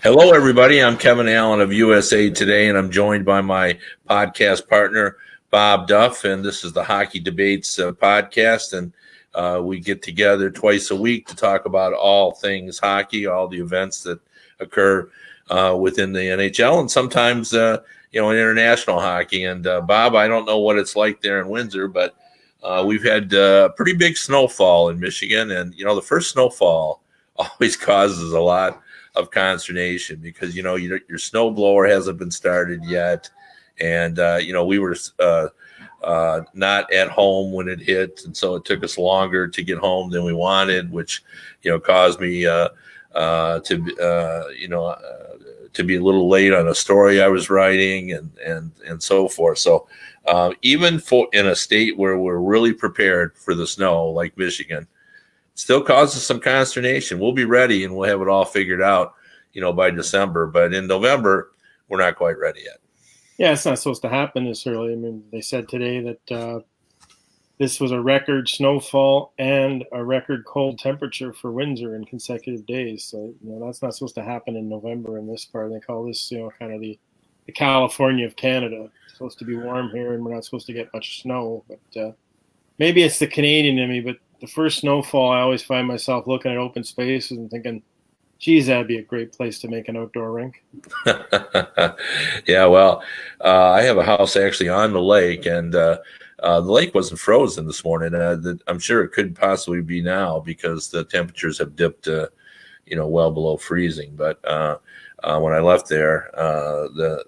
Hello, everybody. I'm Kevin Allen of USA Today, and I'm joined by my podcast partner, Bob Duff. And this is the Hockey Debates podcast. And we get together twice a week to talk about all things hockey, all the events that occur within the NHL, and sometimes, in international hockey. And Bob, I don't know what it's like there in Windsor, but we've had pretty big snowfall in Michigan. And, the first snowfall always causes a lot of consternation because your snowblower hasn't been started yet, and we were not at home when it hit, and so it took us longer to get home than we wanted, which caused me to be a little late on a story I was writing, and so forth. So even for in a state where we're really prepared for the snow, like Michigan, still causes some consternation. We'll be ready and we'll have it all figured out, by December. But in November, we're not quite ready yet. Yeah, it's not supposed to happen this early. I mean, they said today that this was a record snowfall and a record cold temperature for Windsor in consecutive days. So, that's not supposed to happen in November in this part. They call this, kind of the California of Canada. It's supposed to be warm here and we're not supposed to get much snow. But maybe it's the Canadian in me, but the first snowfall, I always find myself looking at open spaces and thinking, geez, that'd be a great place to make an outdoor rink. Yeah, well, I have a house actually on the lake, and the lake wasn't frozen this morning. I'm sure it could possibly be now because the temperatures have dipped, well below freezing. But when I left there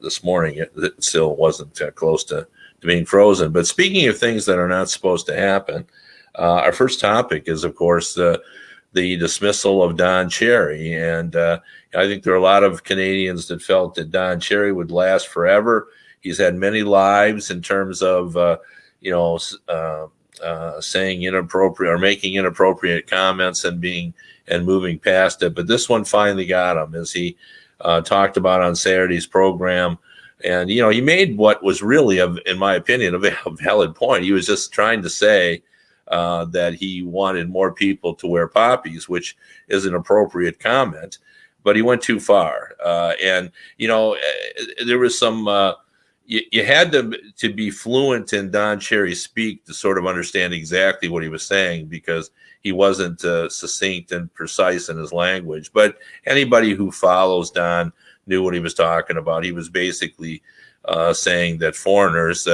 this morning, it still wasn't close to being frozen. But speaking of things that are not supposed to happen, our first topic is, of course, the dismissal of Don Cherry. And I think there are a lot of Canadians that felt that Don Cherry would last forever. He's had many lives in terms of, saying inappropriate or making inappropriate comments and moving past it. But this one finally got him, as he talked about on Saturday's program. And, he made what was really, in my opinion, a valid point. He was just trying to say that he wanted more people to wear poppies, which is an appropriate comment, but he went too far. There was some, you had to be fluent in Don Cherry's speak to sort of understand exactly what he was saying, because he wasn't succinct and precise in his language. But anybody who follows Don knew what he was talking about. He was basically saying that foreigners,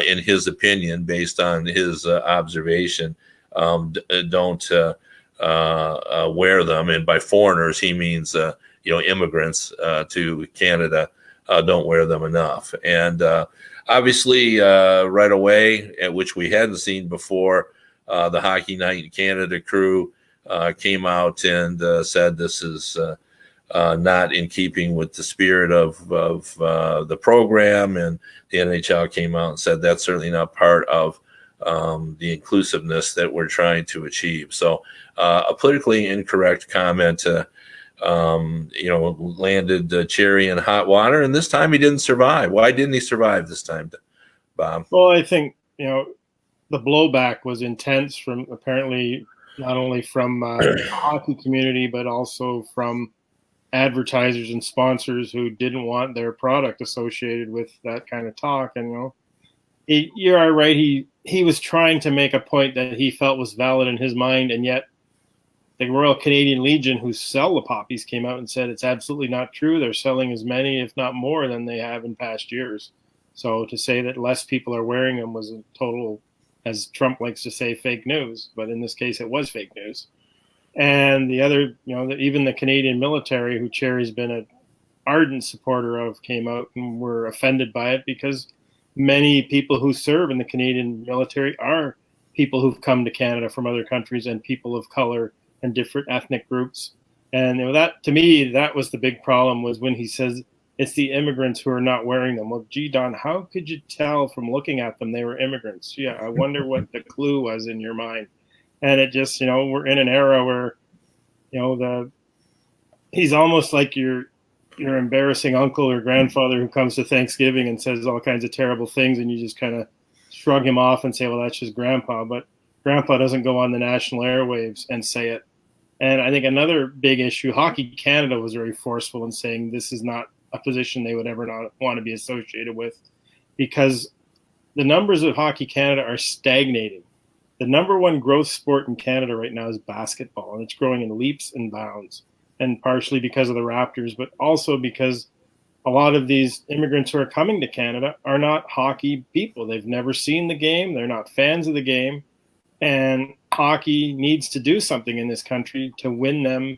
in his opinion, based on his observation, don't wear them. And by foreigners, he means, immigrants to Canada don't wear them enough. And obviously, right away, at which we hadn't seen before, the Hockey Night in Canada crew came out and said this is not in keeping with the spirit of the program, and the NHL came out and said that's certainly not part of the inclusiveness that we're trying to achieve. So a politically incorrect comment, landed Cherry in hot water, and this time he didn't survive. Why didn't he survive this time, Bob? Well, I think, the blowback was intense from apparently not only from the hockey community, but also from advertisers and sponsors who didn't want their product associated with that kind of talk. And you're right. He was trying to make a point that he felt was valid in his mind, and yet the Royal Canadian Legion, who sell the poppies, came out and said it's absolutely not true. They're selling as many, if not more, than they have in past years. So to say that less people are wearing them was a total, as Trump likes to say, fake news. But in this case, it was fake news. And the other, even the Canadian military, who Cherry's been an ardent supporter of, came out and were offended by it, because many people who serve in the Canadian military are people who've come to Canada from other countries and people of color and different ethnic groups. And that, to me, that was the big problem, was when he says it's the immigrants who are not wearing them. Well, gee, Don, how could you tell from looking at them they were immigrants? Yeah, I wonder what the clue was in your mind. And it just, we're in an era where, he's almost like your embarrassing uncle or grandfather who comes to Thanksgiving and says all kinds of terrible things, and you just kind of shrug him off and say, well, that's just grandpa. But grandpa doesn't go on the national airwaves and say it. And I think another big issue, Hockey Canada was very forceful in saying this is not a position they would ever not want to be associated with, because the numbers of Hockey Canada are stagnating. The number one growth sport in Canada right now is basketball, and it's growing in leaps and bounds, and partially because of the Raptors, but also because a lot of these immigrants who are coming to Canada are not hockey people. They've never seen the game. They're not fans of the game. And hockey needs to do something in this country to win them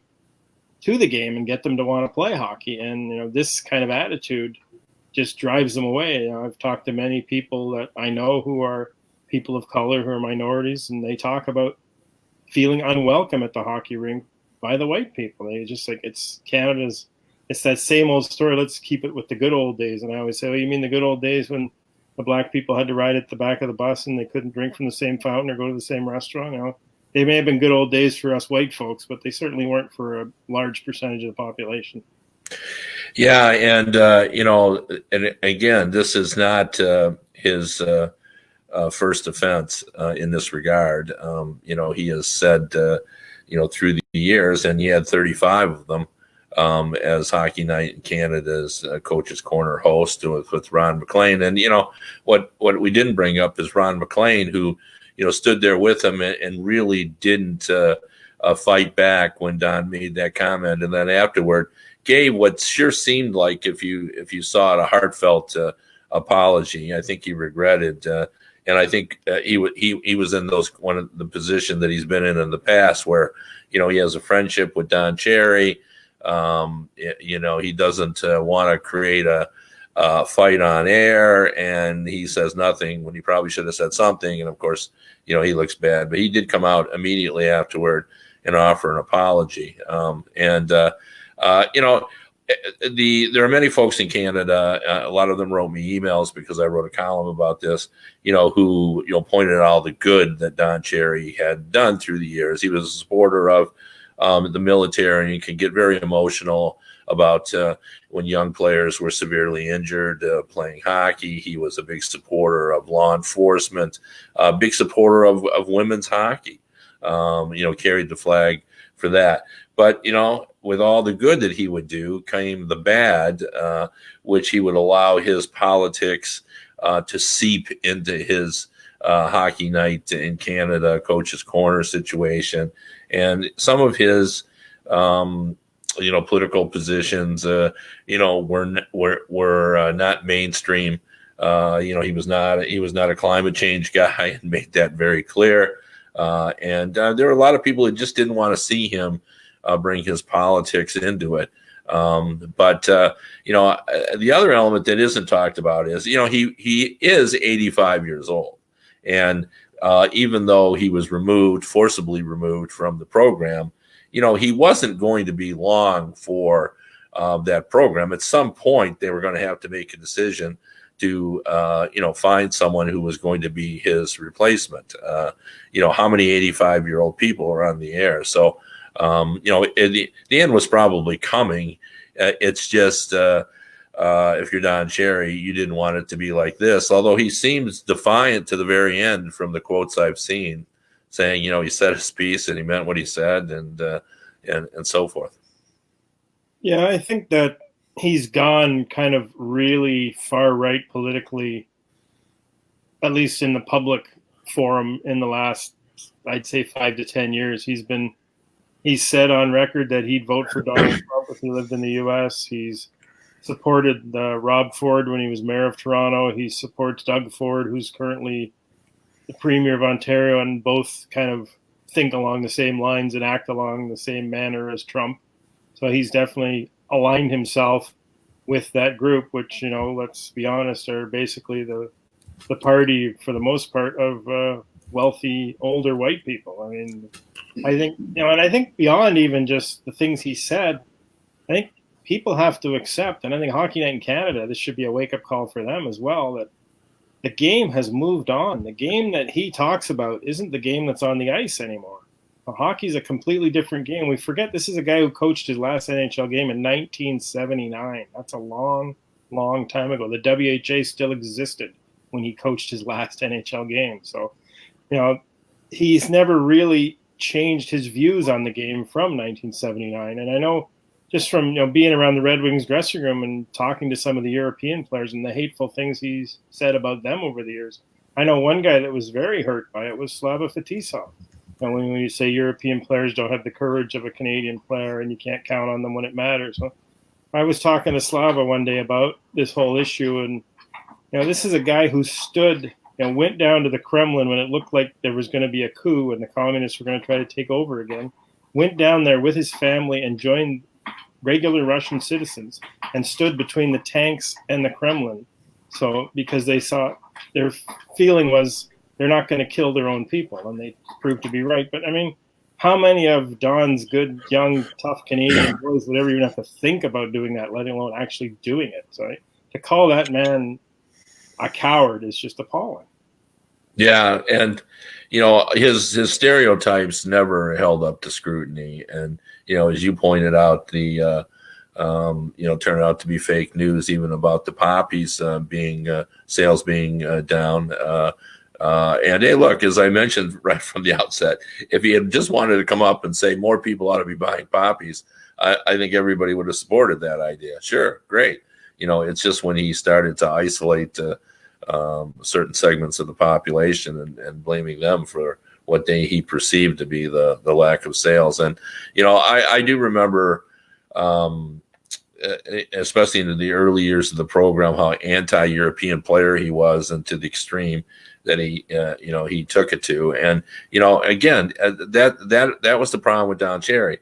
to the game and get them to want to play hockey. And, this kind of attitude just drives them away. I've talked to many people that I know who are people of color, who are minorities, and they talk about feeling unwelcome at the hockey rink by the white people. They just like, it's that same old story. Let's keep it with the good old days. And I always say, you mean the good old days when the black people had to ride at the back of the bus and they couldn't drink from the same fountain or go to the same restaurant? They may have been good old days for us white folks, but they certainly weren't for a large percentage of the population. Yeah, and and again, this is not his first offense in this regard. He has said, through the years, and he had 35 of them as Hockey Night in Canada's Coach's Corner host with Ron MacLean. And, what we didn't bring up is Ron MacLean, who, stood there with him and really didn't fight back when Don made that comment. And then afterward gave what sure seemed like, if you saw it, a heartfelt apology. I think he regretted and I think he was in one of the position that he's been in the past where, he has a friendship with Don Cherry. He doesn't want to create a fight on air, and he says nothing when he probably should have said something. And of course, he looks bad, but he did come out immediately afterward and offer an apology. There are many folks in Canada. A lot of them wrote me emails because I wrote a column about this. Who pointed out all the good that Don Cherry had done through the years. He was a supporter of the military, and can get very emotional about when young players were severely injured playing hockey. He was a big supporter of law enforcement, a big supporter of women's hockey. Carried the flag for that. But, with all the good that he would do came the bad, which he would allow his politics to seep into his Hockey Night in Canada Coach's Corner situation. And some of his, political positions, were not mainstream. He was not a climate change guy, and made that very clear. And there were a lot of people who just didn't want to see him bring his politics into it. But the other element that isn't talked about is, he is 85 years old. And even though he was forcibly removed from the program, he wasn't going to be long for that program. At some point, they were going to have to make a decision to, find someone who was going to be his replacement. How many 85-year-old people are on the air? So, the end was probably coming. It's just, if you're Don Cherry, you didn't want it to be like this. Although he seems defiant to the very end from the quotes I've seen, saying, he said his piece and he meant what he said, and so forth. Yeah, I think that he's gone kind of really far right politically, at least in the public forum in the last, I'd say, 5 to 10 years. He's said on record that he'd vote for Donald Trump if he lived in the U.S. He's supported Rob Ford when he was mayor of Toronto. He supports Doug Ford, who's currently the premier of Ontario, and both kind of think along the same lines and act along the same manner as Trump. So he's definitely aligned himself with that group, which, let's be honest, are basically the party, for the most part, of wealthy, older white people. I mean, I think, and I think beyond even just the things he said, I think people have to accept, and I think Hockey Night in Canada, this should be a wake-up call for them as well, that the game has moved on. The game that he talks about isn't the game that's on the ice anymore. Hockey is a completely different game. We forget this is a guy who coached his last NHL game in 1979. That's a long, long time ago. The WHA still existed when he coached his last NHL game. So, he's never really changed his views on the game from 1979. And I know just from being around the Red Wings dressing room and talking to some of the European players and the hateful things he's said about them over the years, I know one guy that was very hurt by it was Slava Fetisov. And when you say European players don't have the courage of a Canadian player and you can't count on them when it matters. Well, I was talking to Slava one day about this whole issue, and this is a guy who stood and went down to the Kremlin when it looked like there was going to be a coup and the communists were going to try to take over again, went down there with his family and joined regular Russian citizens and stood between the tanks and the Kremlin. So because they saw, their feeling was they're not going to kill their own people, and they proved to be right. But I mean, how many of Don's good, young, tough Canadian boys would ever even have to think about doing that, let alone actually doing it? So to call that man a coward is just appalling. Yeah, and his stereotypes never held up to scrutiny, and as you pointed out, the turned out to be fake news even about the poppies sales being down. And hey, look, as I mentioned right from the outset, if he had just wanted to come up and say more people ought to be buying poppies, I think everybody would have supported that idea. Sure, great. It's just when he started to isolate certain segments of the population and blaming them for what he perceived to be the lack of sales. And, I do remember, especially in the early years of the program, how anti-European player he was, and to the extreme that he took it to. And, again, that was the problem with Don Cherry.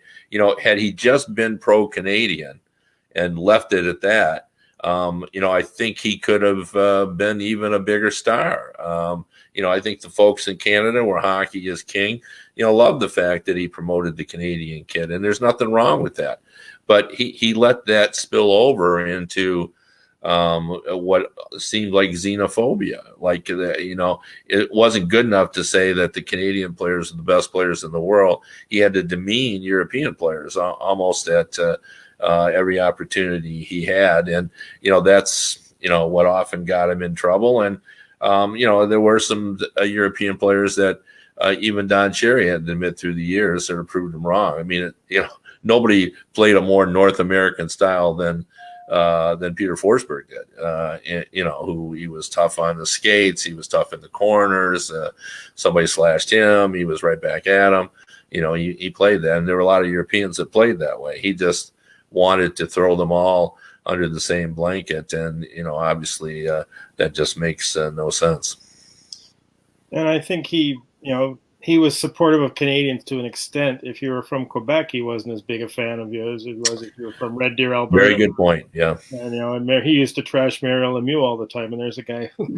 Had he just been pro-Canadian and left it at that, I think he could have been even a bigger star. I think the folks in Canada, where hockey is king, love the fact that he promoted the Canadian kid, and there's nothing wrong with that. But he let that spill over into what seemed like xenophobia. Like, it wasn't good enough to say that the Canadian players are the best players in the world. He had to demean European players almost at every opportunity he had. And, that's, what often got him in trouble. And, there were some European players that even Don Cherry had to admit through the years sort of proved him wrong. I mean, nobody played a more North American style than Peter Forsberg did. Who he was tough on the skates, he was tough in the corners. Somebody slashed him, he was right back at him. He played that, and there were a lot of Europeans that played that way. He just wanted to throw them all under the same blanket, and obviously that just makes no sense. And I think he was supportive of Canadians to an extent. If you were from Quebec, he wasn't as big a fan of you as he was if you were from Red Deer, Alberta. Very good point. Yeah. And he used to trash Mario Lemieux all the time. And there's a guy who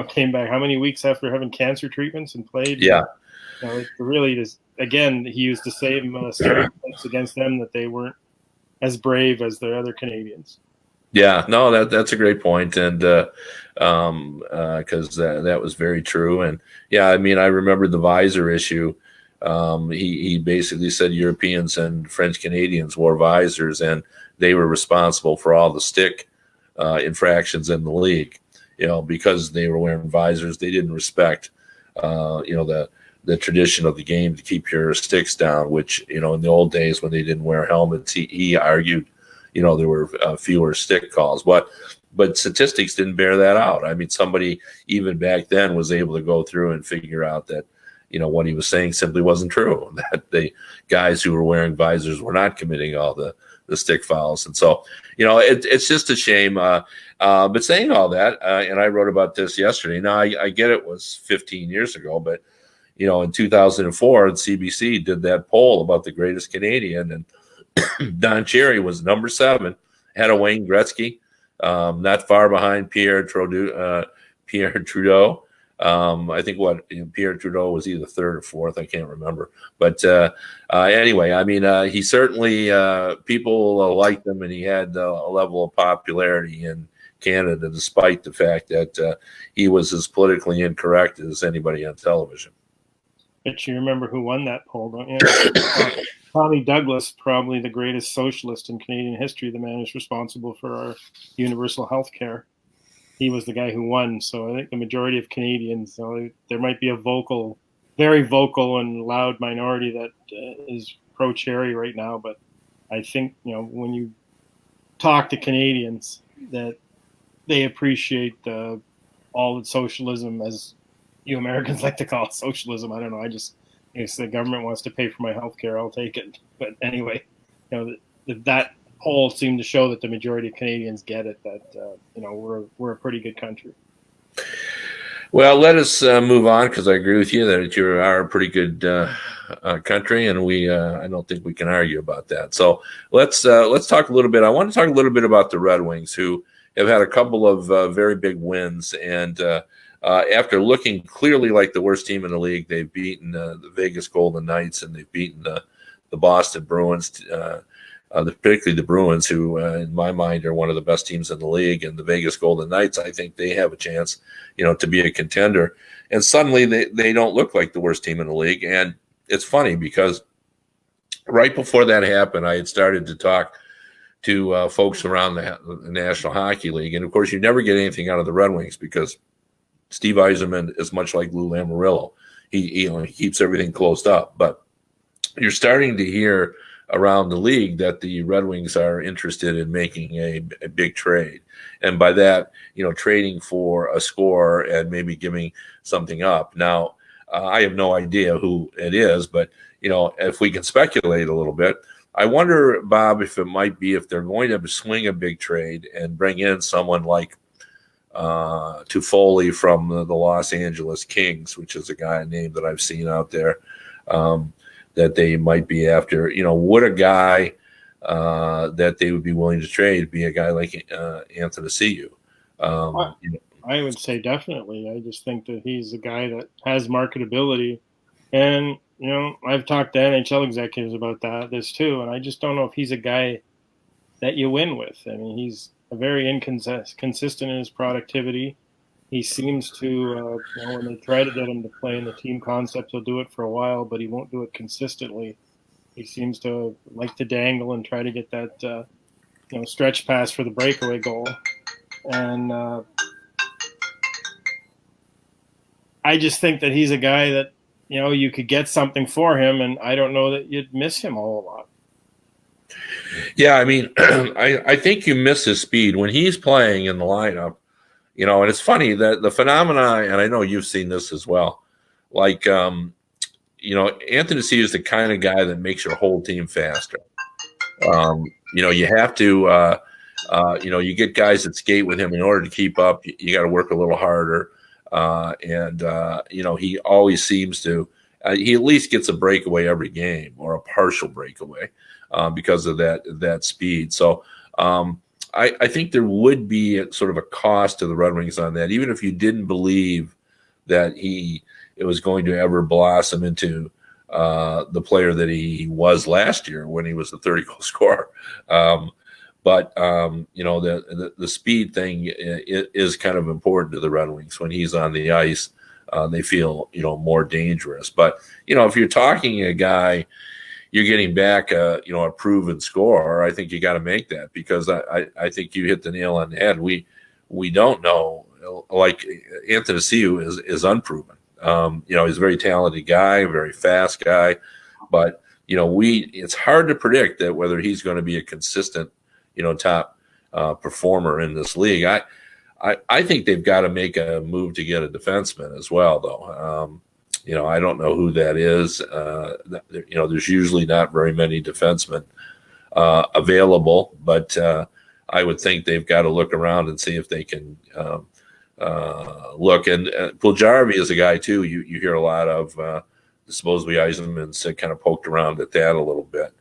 came back how many weeks after having cancer treatments and played. Yeah. Really just, again, he used the same stereotypes against them, that they weren't as brave as the other Canadians. Yeah, no, that's a great point, and because that was very true. And yeah, I mean, I remember the visor issue. He basically said Europeans and French Canadians wore visors, and they were responsible for all the stick infractions in the league. Because they were wearing visors, they didn't respect the tradition of the game to keep your sticks down. Which in the old days when they didn't wear helmets, he argued. There were fewer stick calls, but statistics didn't bear that out. I mean, somebody even back then was able to go through and figure out that, what he was saying simply wasn't true, that the guys who were wearing visors were not committing all the stick fouls. And so, it's just a shame. But saying all that, and I wrote about this yesterday. Now, I get it was 15 years ago, but, in 2004, the CBC did that poll about the greatest Canadian, and Don Cherry was number 7, ahead of Wayne Gretzky, not far behind Pierre Trudeau. I think Pierre Trudeau was either 3rd or 4th. I can't remember. But anyway, I mean, he certainly people liked him, and he had a level of popularity in Canada, despite the fact that he was as politically incorrect as anybody on television. But you remember who won that poll, don't you? Tommy Douglas, probably the greatest socialist in Canadian history, the man who's responsible for our universal health care. He was the guy who won. So I think the majority of Canadians, there might be a vocal very vocal and loud minority that is pro Cherry right now. But I think, when you talk to Canadians, that they appreciate all the socialism, as you Americans like to call it socialism. I don't know. If the government wants to pay for my health care, I'll take it. But anyway, that poll seemed to show that the majority of Canadians get it, that we're a pretty good country. Well, let us move on, because I agree with you that you are a pretty good country, and I don't think we can argue about that. So let's talk a little bit. I want to talk a little bit about the Red Wings, who have had a couple of very big wins, and after looking clearly like the worst team in the league, they've beaten the Vegas Golden Knights, and they've beaten the Boston Bruins. Particularly the Bruins, who in my mind are one of the best teams in the league, and the Vegas Golden Knights, I think they have a chance, to be a contender. And suddenly they don't look like the worst team in the league. And it's funny, because right before that happened, I had started to talk to folks around the National Hockey League. And of course, you never get anything out of the Red Wings, because Steve Yzerman is much like Lou Lamoriello. He keeps everything closed up. But you're starting to hear around the league that the Red Wings are interested in making a big trade. And by that, trading for a scorer and maybe giving something up. Now, I have no idea who it is, but, if we can speculate a little bit, I wonder, Bob, if it might be, if they're going to swing a big trade and bring in someone like Toffoli from the Los Angeles Kings, which is a name that I've seen out there, that they might be after. Would a guy that they would be willing to trade be a guy like Anthony Ciu? I would say definitely. I just think that he's a guy that has marketability. And, I've talked to NHL executives about this too, and I just don't know if he's a guy that you win with. I mean, he's a very inconsistent in his productivity. He seems to, when they try to get him to play in the team concept, he'll do it for a while, but he won't do it consistently. He seems to like to dangle and try to get that, stretch pass for the breakaway goal. And I just think that he's a guy that, you could get something for him, and I don't know that you'd miss him a whole lot. Yeah, I mean, I think you miss his speed when he's playing in the lineup. And it's funny that the phenomena, and I know you've seen this as well, like, Anthony Ciu is the kind of guy that makes your whole team faster. You have to, you get guys that skate with him in order to keep up. You got to work a little harder. He always seems to, he at least gets a breakaway every game, or a partial breakaway, because of that speed. So, I think there would be sort of a cost to the Red Wings on that, even if you didn't believe that it was going to ever blossom into the player that he was last year when he was the 30-goal scorer. But the speed thing is kind of important to the Red Wings. When he's on the ice, they feel more dangerous. But if you're talking a guy, you're getting back a proven scorer, I think you got to make that, because I think you hit the nail on the head. We don't know, like Anthony Ciu is unproven. He's a very talented guy, a very fast guy, but it's hard to predict that whether he's going to be a consistent top performer in this league. I think they've got to make a move to get a defenseman as well, though. I don't know who that is. There's usually not very many defensemen available, but I would think they've got to look around and see if they can look. And Puljujarvi is a guy too. You hear a lot of. Supposedly Yzerman's kind of poked around at that a little bit.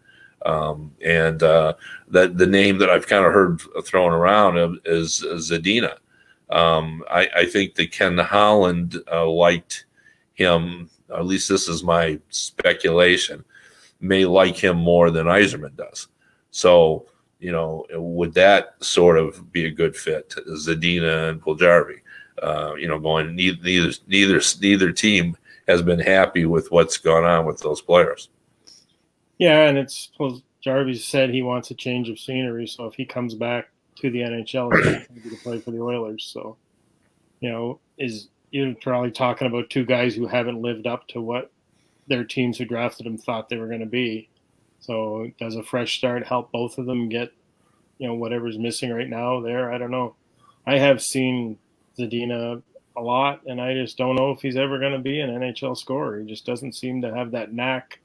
And the name that I've kind of heard thrown around is Zadina. I think that Ken Holland liked him, at least this is my speculation, may like him more than Yzerman does. So, would that sort of be a good fit? Zadina and Puljujarvi, going, neither team has been happy with what's gone on with those players. Yeah, and it's Jarvis said he wants a change of scenery, so if he comes back to the NHL, he's going to play for the Oilers. So, is you're probably talking about two guys who haven't lived up to what their teams who drafted them thought they were going to be. So does a fresh start help both of them get, whatever's missing right now there? I don't know. I have seen Zadina a lot, and I just don't know if he's ever going to be an NHL scorer. He just doesn't seem to have that knack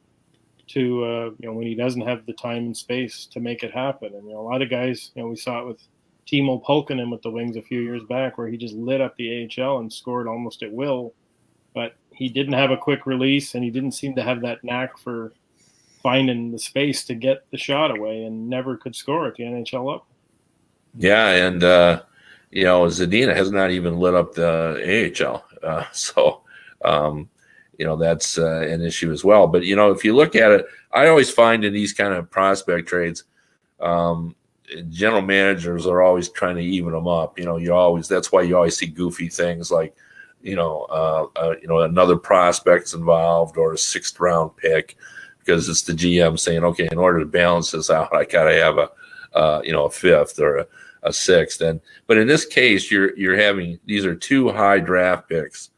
to, when he doesn't have the time and space to make it happen. And, a lot of guys, we saw it with Timo Pulkkinen with the Wings a few years back where he just lit up the AHL and scored almost at will. But he didn't have a quick release, and he didn't seem to have that knack for finding the space to get the shot away, and never could score at the NHL level. Yeah, and Zadina has not even lit up the AHL, that's an issue as well. But if you look at it, I always find in these kind of prospect trades, general managers are always trying to even them up. That's why you always see goofy things like, another prospect's involved or a 6th round pick, because it's the GM saying, okay, in order to balance this out, I got to have a 5th or a 6th. But in this case, you're having, these are 2 high draft picks.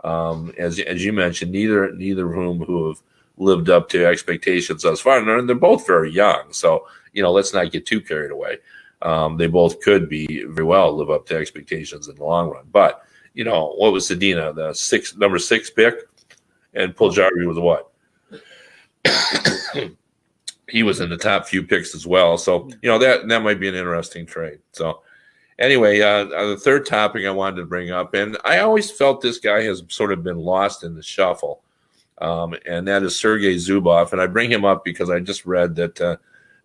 As you mentioned, neither of whom who have lived up to expectations thus far, and they're both very young. So, let's not get too carried away. They both could be very well live up to expectations in the long run. But, what was Zadina, the number 6 pick? And Puljujarvi was what? He was in the top few picks as well. So, that might be an interesting trade. So, anyway, the third topic I wanted to bring up, and I always felt this guy has sort of been lost in the shuffle, and that is Sergei Zubov. And I bring him up because I just read that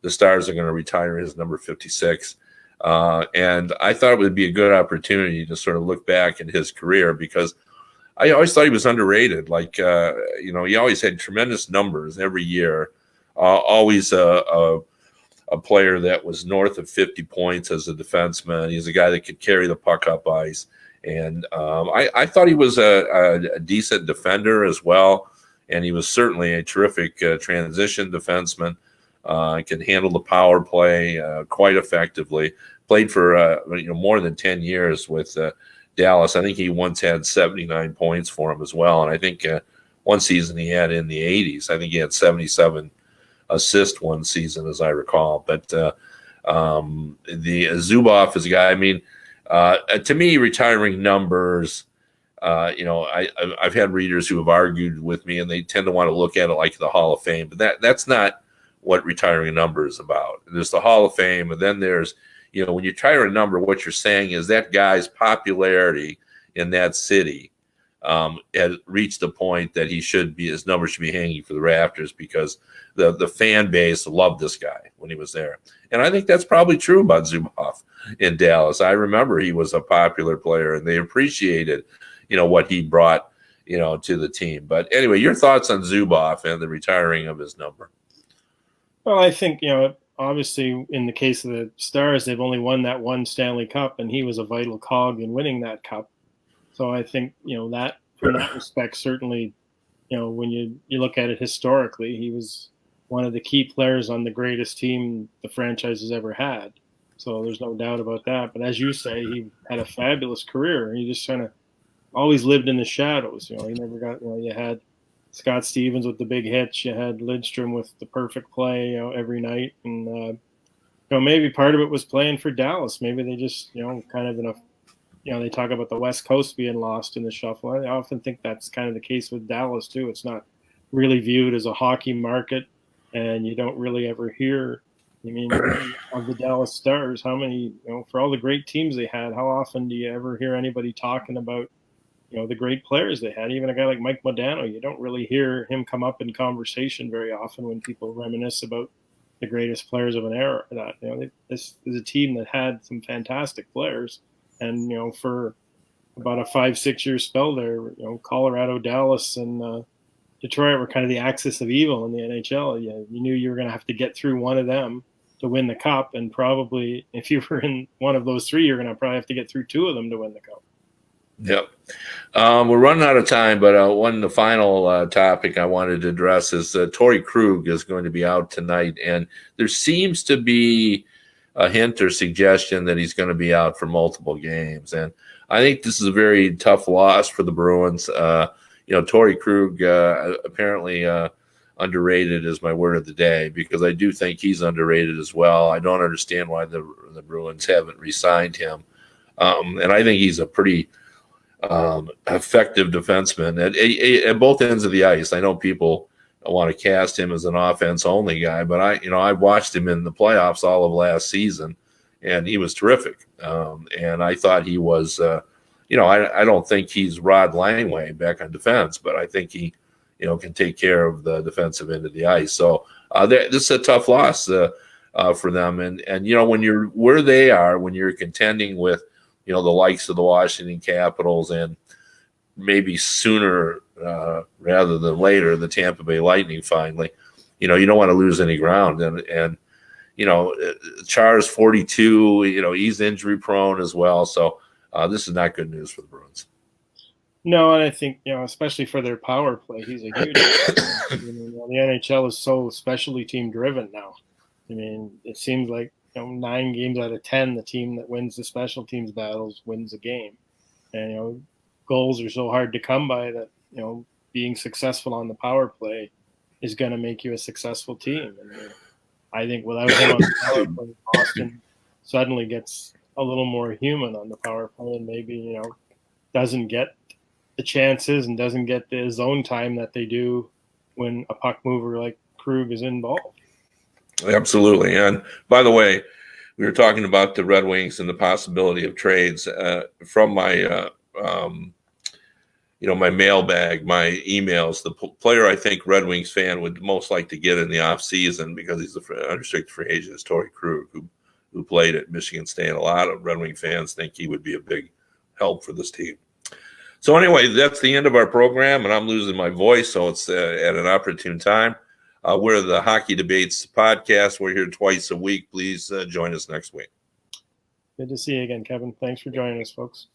the Stars are going to retire his number 56. And I thought it would be a good opportunity to sort of look back at his career, because I always thought he was underrated. Like, he always had tremendous numbers every year, always a player that was north of 50 points as a defenseman. He's a guy that could carry the puck up ice. And I thought he was a decent defender as well. And he was certainly a terrific transition defenseman. Can handle the power play quite effectively. Played for more than 10 years with Dallas. I think he once had 79 points for him as well. And I think one season he had in the 80s. I think he had 77 assists one season, as I recall. But the Zubov is a guy, to me, retiring numbers, I've had readers who have argued with me, and they tend to want to look at it like the Hall of Fame. But that's not what retiring a number is about. There's the Hall of Fame, and then there's, when you retire a number, what you're saying is that guy's popularity in that city had reached a point that his number should be hanging for the rafters, because the fan base loved this guy when he was there. And I think that's probably true about Zubov in Dallas. I remember he was a popular player, and they appreciated, what he brought, to the team. But anyway, your thoughts on Zubov and the retiring of his number? Well, I think, obviously in the case of the Stars, they've only won that one Stanley Cup, and he was a vital cog in winning that cup. So I think, that from that respect, certainly, when you look at it historically, he was one of the key players on the greatest team the franchise has ever had. So there's no doubt about that. But as you say, he had a fabulous career. He just kind of always lived in the shadows. He never got, you had Scott Stevens with the big hits. You had Lidstrom with the perfect play, every night. And, maybe part of it was playing for Dallas. Maybe they just, kind of they talk about the West Coast being lost in the shuffle. I often think that's kind of the case with Dallas too. It's not really viewed as a hockey market, and you don't really ever hear, of the Dallas Stars, how many, for all the great teams they had, how often do you ever hear anybody talking about, the great players they had? Even a guy like Mike Modano, you don't really hear him come up in conversation very often when people reminisce about the greatest players of an era. That this is a team that had some fantastic players, and for about a 5-6 year spell there, Colorado, Dallas, and Detroit were kind of the axis of evil in the NHL. You knew you were going to have to get through one of them to win the cup, and probably if you were in one of those three, you're going to probably have to get through two of them to win the cup. Yep. We're running out of time, but the final topic I wanted to address is Torrey Krug is going to be out tonight, and there seems to be a hint or suggestion that he's going to be out for multiple games. And I think this is a very tough loss for the Bruins. Torrey Krug apparently underrated is my word of the day, because I do think he's underrated as well. I don't understand why the Bruins haven't re-signed him. And I think he's a pretty effective defenseman at both ends of the ice. I know people want to cast him as an offense-only guy, but I watched him in the playoffs all of last season, and he was terrific. And I thought he was, I don't think he's Rod Langway back on defense, but I think he, can take care of the defensive end of the ice. So this is a tough loss for them. And when you're where they are, when you're contending with, the likes of the Washington Capitals and maybe sooner rather than later, the Tampa Bay Lightning finally, you don't want to lose any ground. And Char's 42, he's injury prone as well. So this is not good news for the Bruins. No, and I think, especially for their power play, he's a huge the NHL is so specialty team driven now. I mean, it seems like 9 games out of 10, the team that wins the special teams battles wins the game. And goals are so hard to come by that being successful on the power play is going to make you a successful team. And I think without him on the power play, Boston suddenly gets a little more human on the power play, and maybe doesn't get the chances and doesn't get the zone time that they do when a puck mover like Krug is involved. Absolutely. And by the way, we were talking about the Red Wings and the possibility of trades. From my my mailbag, my emails, the player I think Red Wings fan would most like to get in the offseason, because he's an unrestricted free agent, is Torrey Krug, who played at Michigan State. A lot of Red Wing fans think he would be a big help for this team. So anyway, that's the end of our program, and I'm losing my voice, so it's at an opportune time. We're the Hockey Debates podcast. We're here twice a week. Please join us next week. Good to see you again, Kevin. Thanks for joining us, folks.